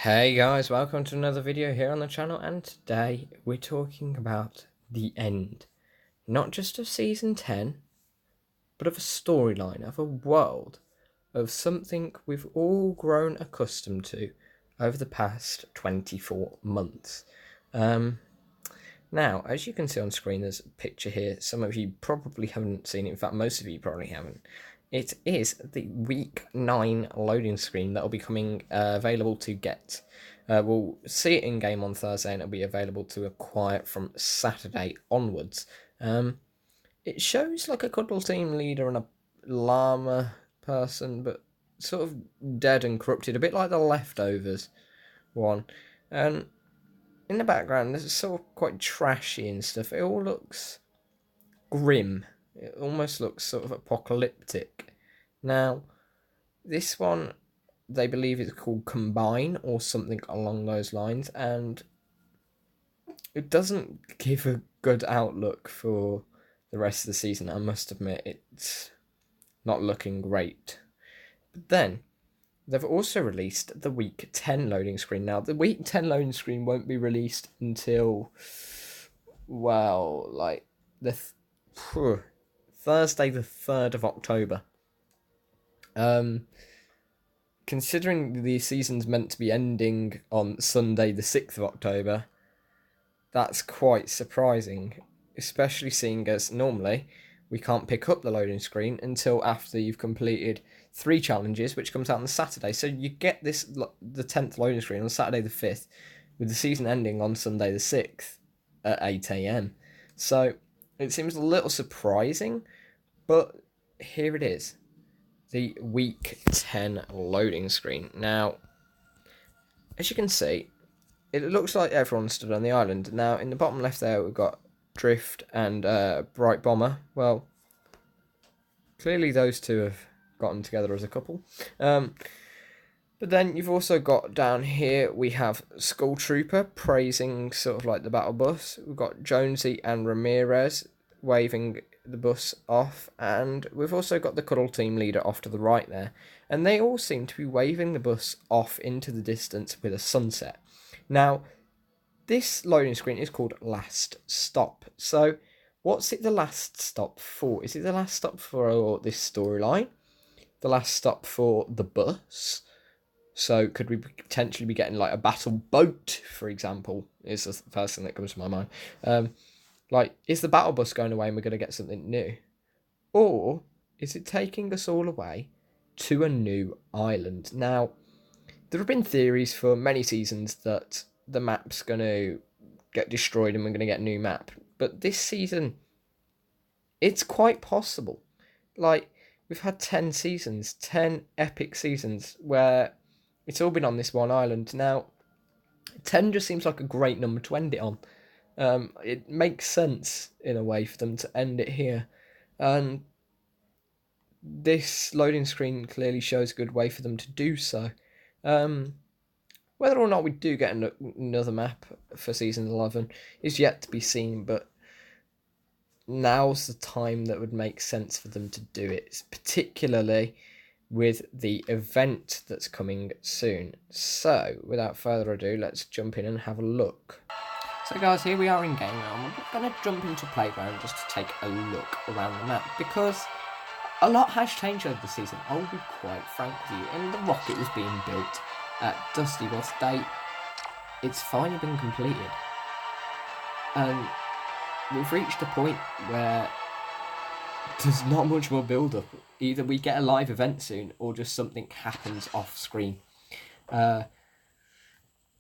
Hey guys, welcome to another video here on the channel, and today we're talking about the end. Not just of Season 10, but of a storyline, of a world, of something we've all grown accustomed to over the past 24 months. Now, as you can see on screen, there's a picture here. Some of you probably haven't seen it. In fact, most of you probably haven't. It is the Week 9 loading screen that will be coming available to get. We'll see it in game on Thursday, and it'll be available to acquire from Saturday onwards. It shows like a cuddle team leader and a llama person, but sort of dead and corrupted, a bit like the Leftovers one. And in the background, this is sort of quite trashy and stuff. It all looks grim. It almost looks sort of apocalyptic. Now, this one, they believe it's called Combine or something along those lines, and it doesn't give a good outlook for the rest of the season. I must admit, it's not looking great. But then, they've also released the Week 10 loading screen. Now, the Week 10 loading screen won't be released until, well, like the Thursday, the 3rd of October. Considering the season's meant to be ending on Sunday, the 6th of October, that's quite surprising, especially seeing as normally we can't pick up the loading screen until after you've completed 3 challenges, which comes out on Saturday. So you get the 10th loading screen on Saturday the 5th, with the season ending on Sunday the 6th at 8 a.m. So it seems a little surprising, but here it is. The Week 10 loading screen. Now, as you can see, it looks like everyone stood on the island. Now, in the bottom left there, we've got Drift and Bright Bomber. Well, clearly those two have gotten together as a couple. But then you've also got down here, we have Skull Trooper praising sort of like the battle bus. We've got Jonesy and Ramirez waving the bus off, and we've also got the cuddle team leader off to the right there, and they all seem to be waving the bus off into the distance with a sunset. Now, this loading screen is called Last Stop. So, what's it the last stop for? Is it the last stop for this storyline? The last stop for the bus? So, could we potentially be getting like a battle boat, for example? Is the first thing that comes to my mind. Like, is the battle bus going away and we're going to get something new? Or is it taking us all away to a new island? Now, there have been theories for many seasons that the map's going to get destroyed and we're going to get a new map. But this season, it's quite possible. Like, we've had 10 seasons, 10 epic seasons where it's all been on this one island. Now, 10 just seems like a great number to end it on. It makes sense in a way for them to end it here, and this loading screen clearly shows a good way for them to do so. Whether or not we do get another map for season 11 is yet to be seen, but now's the time that would make sense for them to do it, particularly with the event that's coming soon. So, without further ado, let's jump in and have a look. So guys, here we are in game now, and we're going to jump into Playground just to take a look around the map, because a lot has changed over the season, I will be quite frank with you. And the rocket was being built at Dusty, well today, it's finally been completed. And we've reached a point where there's not much more build-up. Either we get a live event soon, or just something happens off-screen.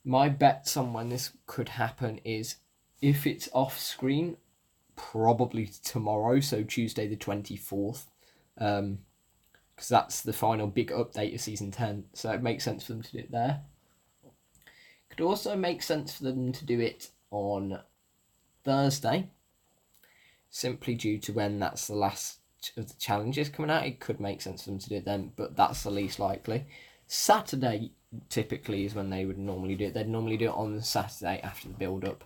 My bets on when this could happen is, if it's off screen, probably tomorrow, so Tuesday the 24th, because that's the final big update of Season 10, so it makes sense for them to do it there. Could also make sense for them to do it on Thursday, simply due to when that's the last of the challenges coming out. It could make sense for them to do it then, but that's the least likely. Saturday typically is when they would normally do it. They'd normally do it on Saturday after the build-up,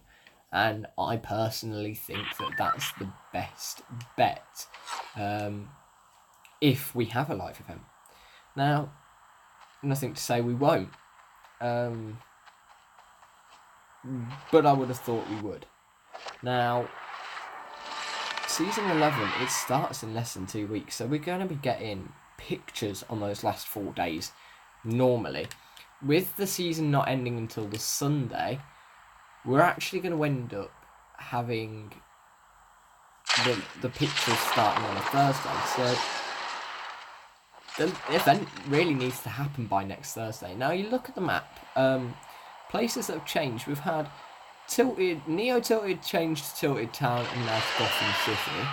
and I personally think that that's the best bet if we have a live event. Now, nothing to say we won't. But I would have thought we would. Now, Season 11, it starts in less than 2 weeks, so we're going to be getting pictures on those last 4 days, normally. With the season not ending until the Sunday, we're actually going to end up having the pictures starting on a Thursday, so the event really needs to happen by next Thursday. Now, you look at the map, places that have changed. We've had Neo Tilted changed to Tilted Town and now to Gotham City.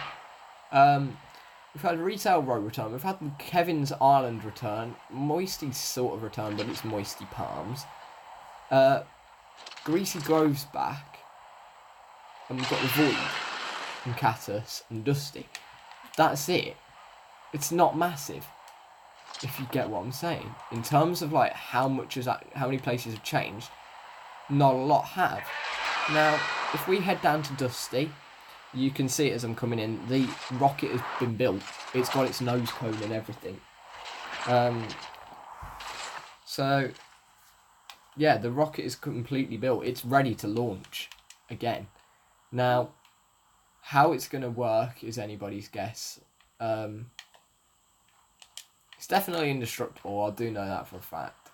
We've had Retail Row return. We've had Kevin's Island return. Moisty's sort of return, but it's Moisty Palms. Greasy Grove's back. And we've got the Void and Catus and Dusty. That's it. It's not massive, if you get what I'm saying. In terms of like how many places have changed, not a lot have. Now, if we head down to Dusty, you can see it as I'm coming in. The rocket has been built. It's got its nose cone and everything. So, yeah, the rocket is completely built. It's ready to launch again. Now, how it's going to work is anybody's guess. It's definitely indestructible. I do know that for a fact.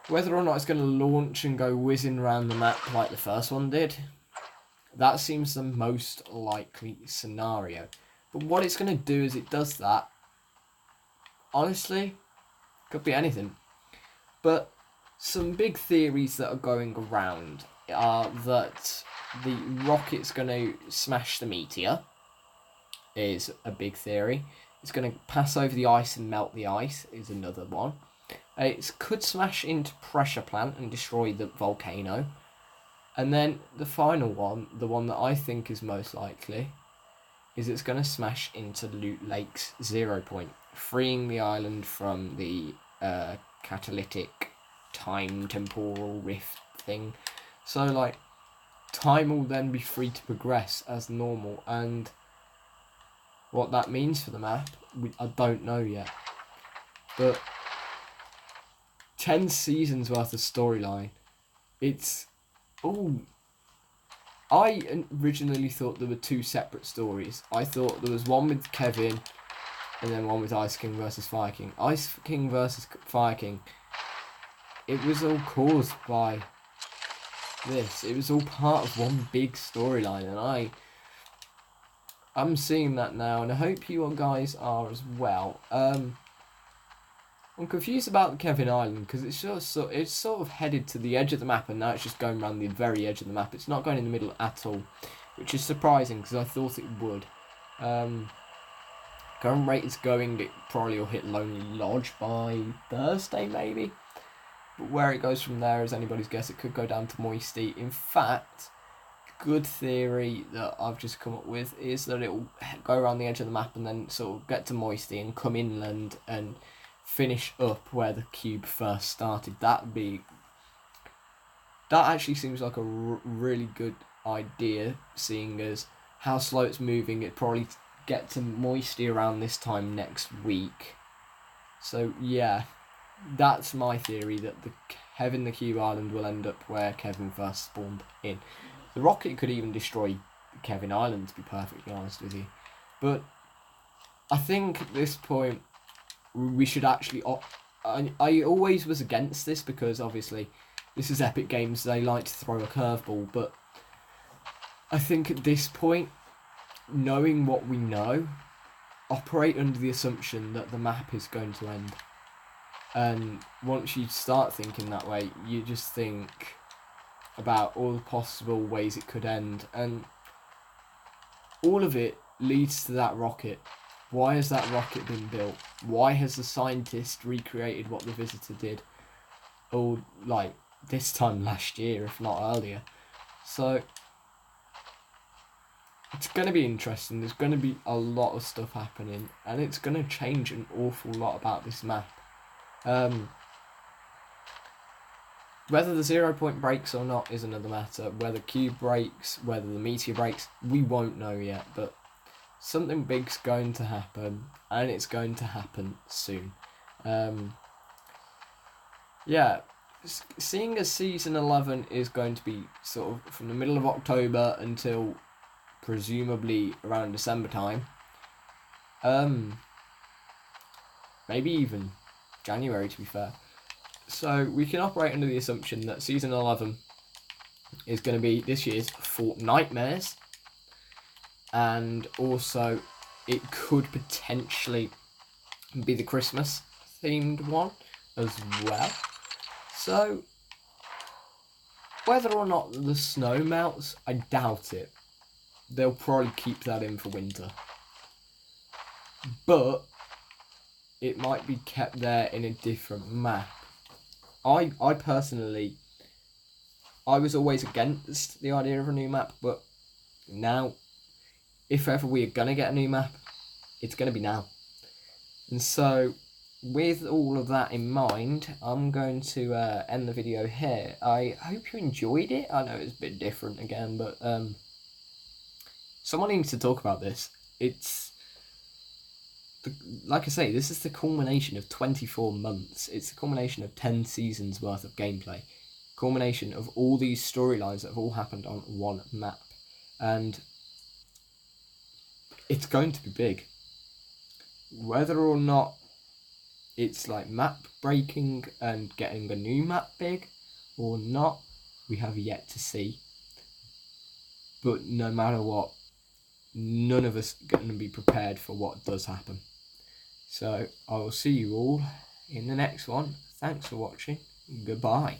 Whether or not it's going to launch and go whizzing around the map like the first one did, that seems the most likely scenario. But what it's going to do as it does that, honestly, could be anything. But some big theories that are going around are that the rocket's going to smash the meteor, is a big theory. It's going to pass over the ice and melt the ice, is another one. It could smash into pressure plant and destroy the volcano. And then the final one, the one that I think is most likely, is it's going to smash into Loot Lake's 0 point, freeing the island from the catalytic time temporal rift thing. So, like, time will then be free to progress as normal, and what that means for the map, I don't know yet. But 10 seasons worth of storyline. It's all. I originally thought there were 2 separate stories. I thought there was one with Kevin and then one with Ice King versus Fire King. Ice King versus Fire King, it was all caused by this. It was all part of one big storyline, and I'm seeing that now, and I hope you guys are as well. I'm confused about the Kevin Island because it's sort of headed to the edge of the map, and now it's just going around the very edge of the map. It's not going in the middle at all, which is surprising because I thought it would. Current rate is going, it probably will hit Lonely Lodge by Thursday maybe. But where it goes from there is anybody's guess. It could go down to Moisty. In fact, good theory that I've just come up with is that it will go around the edge of the map and then sort of get to Moisty and come inland and finish up where the cube first started. That actually seems like a really good idea, seeing as how slow it's moving. It'd probably get to Moisty around this time next week. So yeah, that's my theory, that the Kevin the Cube Island will end up where Kevin first spawned in. The rocket could even destroy Kevin Island, to be perfectly honest with you. But I think at this point we should actually... I always was against this because obviously this is Epic Games, they like to throw a curveball, but I think at this point, knowing what we know, operate under the assumption that the map is going to end. And once you start thinking that way, you just think about all the possible ways it could end, and all of it leads to that rocket. Why has that rocket been built? Why has the scientist recreated what the visitor did? All like this time last year, if not earlier. So it's going to be interesting. There's going to be a lot of stuff happening, and it's going to change an awful lot about this map. Whether the 0 point breaks or not is another matter. Whether Cube breaks, whether the Meteor breaks, we won't know yet. But something big's going to happen, and it's going to happen soon. Yeah, seeing as season 11 is going to be sort of from the middle of October until presumably around December time, maybe even January to be fair. So we can operate under the assumption that season 11 is going to be this year's Fortnitemares, and also it could potentially be the Christmas themed one as well. So whether or not the snow melts, I doubt it. They'll probably keep that in for winter. But it might be kept there in a different map. I personally, I was always against the idea of a new map, but now, if ever we are going to get a new map, it's going to be now. And so, with all of that in mind, I'm going to end the video here. I hope you enjoyed it. I know it's a bit different again, but someone needs to talk about this. It's, like I say, this is the culmination of 24 months. It's the culmination of 10 seasons worth of gameplay. Culmination of all these storylines that have all happened on one map. And it's going to be big. Whether or not it's like map breaking and getting a new map big or not, we have yet to see. But no matter what, none of us are going to be prepared for what does happen. So I will see you all in the next one. Thanks for watching. Goodbye.